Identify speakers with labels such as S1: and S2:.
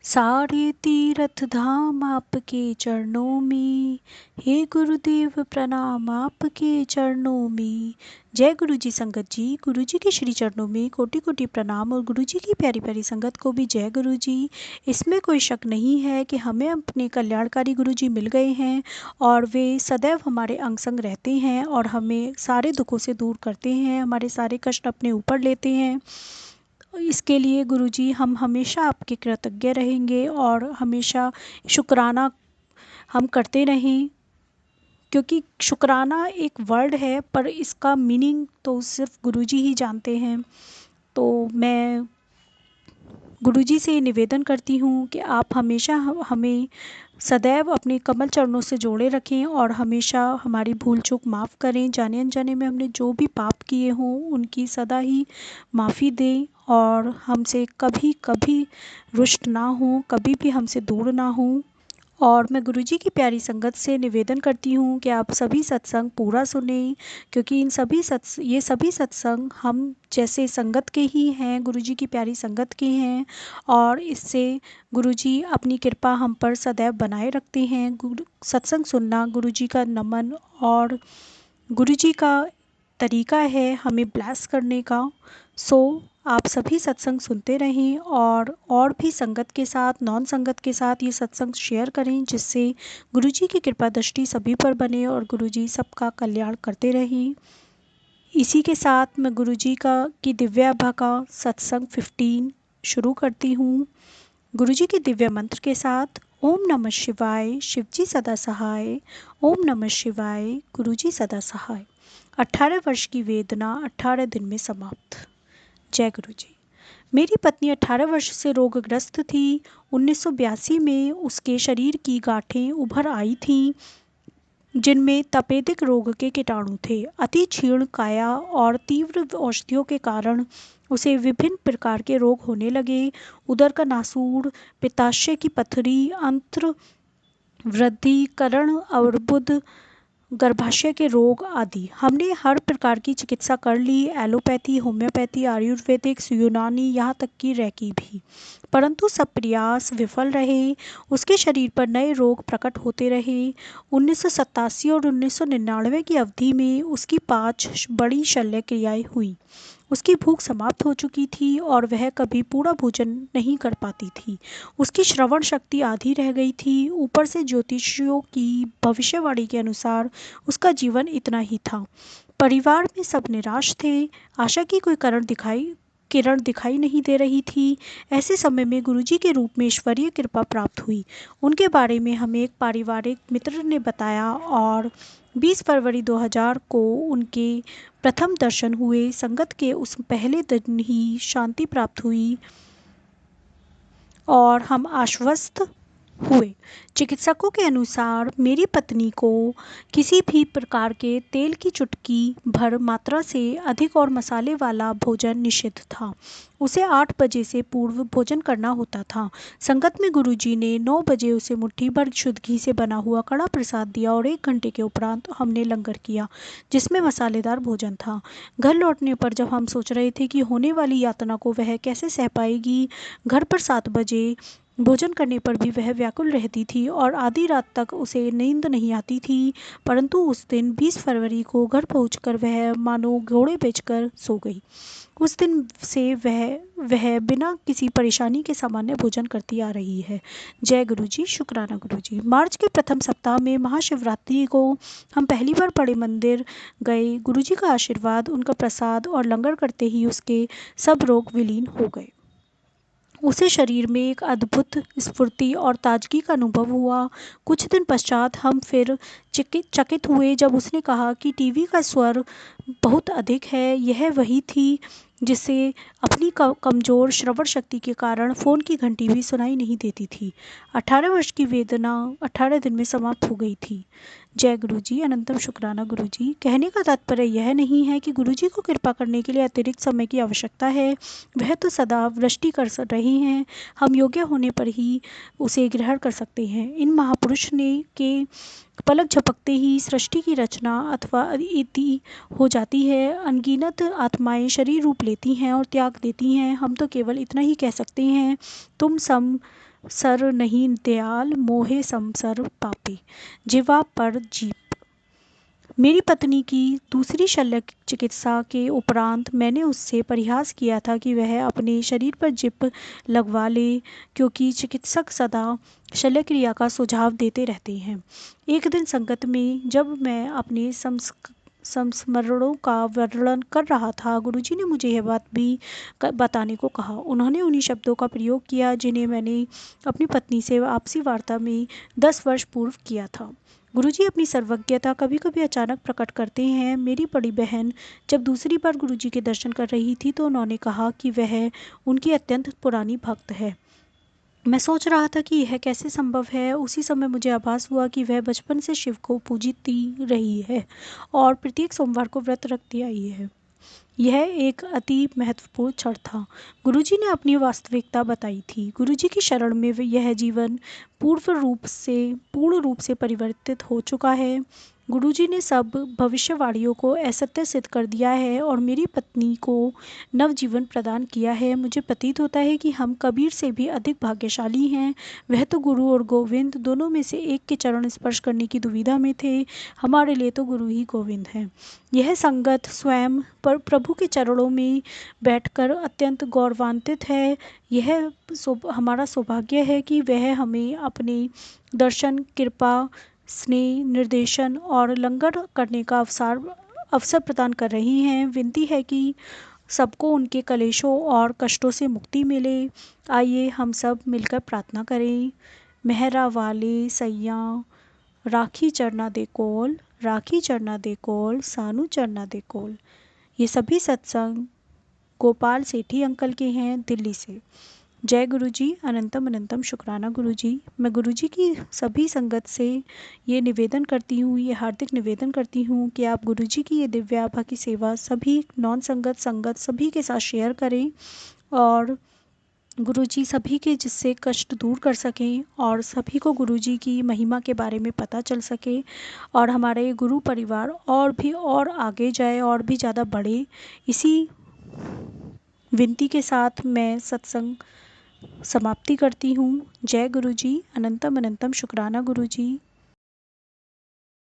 S1: सारे तीर्थ धाम आपके चरणों में, हे गुरुदेव प्रणाम आपके चरणों में। जय गुरु जी संगत जी, गुरु जी के श्री चरणों में कोटि कोटि प्रणाम और गुरु जी की प्यारी प्यारी संगत को भी जय गुरु जी। इसमें कोई शक नहीं है कि हमें अपने कल्याणकारी गुरु जी मिल गए हैं और वे सदैव हमारे अंग संग रहते हैं और हमें सारे दुखों से दूर करते हैं, हमारे सारे कष्ट अपने ऊपर लेते हैं। इसके लिए गुरुजी हम हमेशा आपके कृतज्ञ रहेंगे और हमेशा शुक्राना हम करते रहें, क्योंकि शुक्राना एक वर्ड है पर इसका मीनिंग तो सिर्फ गुरुजी ही जानते हैं। तो मैं गुरुजी से निवेदन करती हूँ कि आप हमेशा हमें सदैव अपने कमल चरणों से जोड़े रखें और हमेशा हमारी भूल चूक माफ़ करें। जाने अनजाने में हमने जो भी पाप किए हों उनकी सदा ही माफ़ी दें और हमसे कभी कभी रुष्ट ना हो, कभी भी हमसे दूर ना हो। और मैं गुरुजी की प्यारी संगत से निवेदन करती हूँ कि आप सभी सत्संग पूरा सुने, क्योंकि ये सभी सत्संग हम जैसे संगत के ही हैं, गुरुजी की प्यारी संगत के हैं और इससे गुरुजी अपनी कृपा हम पर सदैव बनाए रखते हैं। सत्संग सुनना गुरुजी का नमन और गुरुजी का तरीका है हमें ब्लेस करने का। सो आप सभी सत्संग सुनते रहें और भी संगत के साथ, नॉन संगत के साथ ये सत्संग शेयर करें, जिससे गुरुजी की कृपा दृष्टि सभी पर बने और गुरुजी सबका कल्याण करते रहें। इसी के साथ मैं गुरुजी की दिव्य आभा का सत्संग 15 शुरू करती हूँ। गुरुजी के दिव्य मंत्र के साथ। ओम नमः शिवाय, शिवजी सदा सहाय। ओम नमः शिवाय, गुरुजी सदा सहाय। 18 वर्ष की वेदना 18 दिन में समाप्त। जय गुरु जी। मेरी पत्नी 18 वर्ष से रोगग्रस्त थी। 1982 में उसके शरीर की गांठें उभर आई थीं, जिनमें तपेदिक रोग के कीटाणु थे। अति क्षीण काया और तीव्र औषधियों के कारण उसे विभिन्न प्रकार के रोग होने लगे। उदर का नासूर, पित्ताशय की पथरी, अंत्र वृद्धि, कर्ण अर्बुद, गर्भाशय के रोग आदि। हमने हर प्रकार की चिकित्सा कर ली, एलोपैथी, होम्योपैथी, आयुर्वेदिक, यूनानी, यहाँ तक कि रेकी भी, परंतु सब प्रयास विफल रहे। उसके शरीर पर नए रोग प्रकट होते रहे। 1987 और 1999 की अवधि में उसकी 5 बड़ी शल्य क्रियाएं हुई। उसकी भूख समाप्त हो चुकी थी और वह कभी पूरा भोजन नहीं कर पाती थी। उसकी श्रवण शक्ति आधी रह गई थी। ऊपर से ज्योतिषियों की भविष्यवाणी के अनुसार उसका जीवन इतना ही था। परिवार में सब निराश थे। आशा की कोई किरण दिखाई नहीं दे रही थी। ऐसे समय में गुरुजी के रूप में ईश्वरीय कृपा प्राप्त हुई। उनके बारे में हमें एक पारिवारिक मित्र ने बताया और 20 फरवरी 2000 को उनके प्रथम दर्शन हुए। संगत के उस पहले दिन ही शांति प्राप्त हुई और हम आश्वस्त हुए। चिकित्सकों के अनुसार मेरी पत्नी को किसी भी प्रकार के तेल की चुटकी भर मात्रा से अधिक और मसाले वाला भोजन निषिद्ध था। उसे 8 बजे से पूर्व भोजन करना होता था। संगत में गुरुजी ने 9 बजे उसे मुट्ठी भर शुद्ध घी से बना हुआ कड़ा प्रसाद दिया और 1 घंटे के उपरांत हमने लंगर किया, जिसमें मसालेदार भोजन था। घर लौटने पर जब हम सोच रहे थे कि होने वाली यातना को वह कैसे सह पाएगी, घर पर 7 बजे भोजन करने पर भी वह व्याकुल रहती थी और आधी रात तक उसे नींद नहीं आती थी। परंतु उस दिन 20 फरवरी को घर पहुंचकर वह मानो घोड़े बेचकर सो गई। उस दिन से वह बिना किसी परेशानी के सामान्य भोजन करती आ रही है। जय गुरुजी, शुक्राना गुरुजी। मार्च के प्रथम सप्ताह में महाशिवरात्रि को हम पहली बार बड़े मंदिर गए। गुरुजी का आशीर्वाद, उनका प्रसाद और लंगर करते ही उसके सब रोग विलीन हो गए। उसे शरीर में एक अद्भुत स्फूर्ति और ताजगी का अनुभव हुआ। कुछ दिन पश्चात हम फिर चकित हुए जब उसने कहा कि टीवी का स्वर बहुत अधिक है। यह वही थी जिसे अपनी कमज़ोर श्रवण शक्ति के कारण फ़ोन की घंटी भी सुनाई नहीं देती थी। 18 वर्ष की वेदना 18 दिन में समाप्त हो गई थी। जय गुरुजी, अनंतम शुक्राना गुरुजी। कहने का तात्पर्य यह नहीं है कि गुरुजी को कृपा करने के लिए अतिरिक्त समय की आवश्यकता है। वह तो सदा वृष्टि कर रहे हैं। हम योग्य होने पर ही उसे ग्रहण कर सकते हैं। इन महापुरुष के पलक झपकते ही सृष्टि की रचना अथवा इति हो जाती है। अनगिनत आत्माएं शरीर रूप लेती हैं और त्याग देती हैं। हम तो केवल इतना ही कह सकते हैं, तुम सम सर नहीं दयाल मोहे संसर पापी, जिवा पर जीप। मेरी पत्नी की दूसरी शल्य चिकित्सा के उपरांत मैंने उससे परिहास किया था कि वह अपने शरीर पर जिप लगवा ले, क्योंकि चिकित्सक सदा शल्य क्रिया का सुझाव देते रहते हैं। एक दिन संगत में जब मैं अपने संस्मरणों का वर्णन कर रहा था, गुरुजी ने मुझे यह बात भी बताने को कहा। उन्होंने उन्हीं शब्दों का प्रयोग किया जिन्हें मैंने अपनी पत्नी से आपसी वार्ता में 10 वर्ष पूर्व किया था। गुरुजी अपनी सर्वज्ञता कभी कभी अचानक प्रकट करते हैं। मेरी बड़ी बहन जब दूसरी बार गुरुजी के दर्शन कर रही थी तो उन्होंने कहा कि वह उनकी अत्यंत पुरानी भक्त है। मैं सोच रहा था कि यह कैसे संभव है। उसी समय मुझे आभास हुआ कि वह बचपन से शिव को पूजती रही है और प्रत्येक सोमवार को व्रत रखती आई है। यह एक अति महत्वपूर्ण क्षण था। गुरुजी ने अपनी वास्तविकता बताई थी। गुरुजी की शरण में यह जीवन पूर्ण रूप से परिवर्तित हो चुका है। गुरुजी ने सब भविष्यवाणियों को असत्य सिद्ध कर दिया है और मेरी पत्नी को नवजीवन प्रदान किया है। मुझे प्रतीत होता है कि हम कबीर से भी अधिक भाग्यशाली हैं। वह तो गुरु और गोविंद दोनों में से एक के चरण स्पर्श करने की दुविधा में थे। हमारे लिए तो गुरु ही गोविंद हैं। यह संगत स्वयं पर प्रभु के चरणों में बैठकर अत्यंत गौरवान्वित है। यह हमारा सौभाग्य है कि वह हमें अपने दर्शन, कृपा, स्नेह, निर्देशन और लंगर करने का अवसर प्रदान कर रही हैं। विनती है कि सबको उनके कलेशों और कष्टों से मुक्ति मिले। आइए हम सब मिलकर प्रार्थना करें। मेहरा वाले सैया राखी चरना दे कोल, राखी चरना दे कोल, सानू चरना दे कोल। ये सभी सत्संग गोपाल सेठी अंकल के हैं, दिल्ली से। जय गुरुजी, अनंतम अनंतम शुक्राना गुरुजी। मैं गुरुजी की सभी संगत से ये निवेदन करती हूँ, ये हार्दिक निवेदन करती हूँ कि आप गुरुजी की ये दिव्य आभा की सेवा सभी नॉन संगत सभी के साथ शेयर करें और गुरुजी सभी के जिससे कष्ट दूर कर सकें और सभी को गुरुजी की महिमा के बारे में पता चल सके और हमारे गुरु परिवार और आगे जाए और भी ज़्यादा बढ़े। इसी विनती के साथ मैं सत्संग समाप्ति करती हूँ। जय गुरुजी, अनंतम अनंतम शुक्राना गुरुजी।